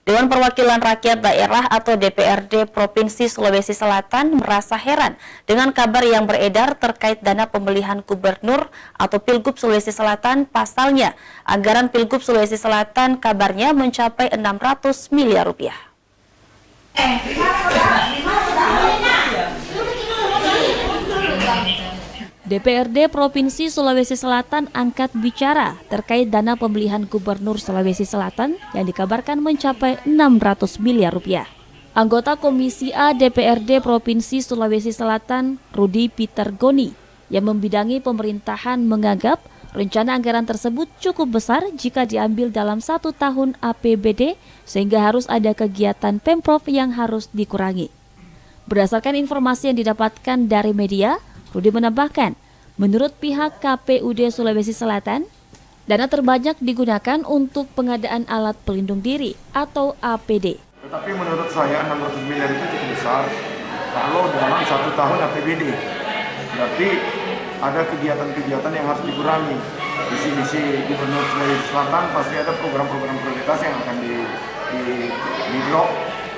Dewan Perwakilan Rakyat Daerah atau DPRD Provinsi Sulawesi Selatan merasa heran dengan kabar yang beredar terkait dana pemilihan gubernur atau Pilgub Sulawesi Selatan. Pasalnya, anggaran Pilgub Sulawesi Selatan kabarnya mencapai 600 miliar rupiah. DPRD Provinsi Sulawesi Selatan angkat bicara terkait dana pemilihan gubernur Sulawesi Selatan yang dikabarkan mencapai 600 miliar rupiah. Anggota Komisi A DPRD Provinsi Sulawesi Selatan, Rudi Peter Goni, yang membidangi pemerintahan menganggap rencana anggaran tersebut cukup besar jika diambil dalam 1 tahun APBD sehingga harus ada kegiatan Pemprov yang harus dikurangi. Berdasarkan informasi yang didapatkan dari media, Rudi menambahkan, menurut pihak KPUD Sulawesi Selatan, dana terbanyak digunakan untuk pengadaan alat pelindung diri atau APD. Tetapi menurut saya 600 miliar itu cukup besar kalau dalam 1 tahun APBD. Berarti ada kegiatan-kegiatan yang harus dikurangi. Visi-misi Gubernur Sulawesi Selatan pasti ada program-program prioritas yang akan di blok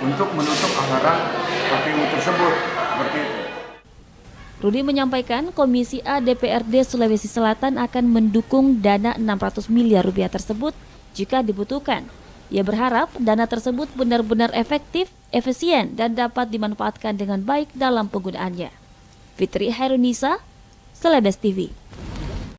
untuk menutup anggaran KPU tersebut. Seperti itu. Rudi menyampaikan Komisi A DPRD Sulawesi Selatan akan mendukung dana 600 miliar rupiah tersebut jika dibutuhkan. Ia berharap dana tersebut benar-benar efektif, efisien, dan dapat dimanfaatkan dengan baik dalam penggunaannya. Fitri Hairunisa, Celebes TV.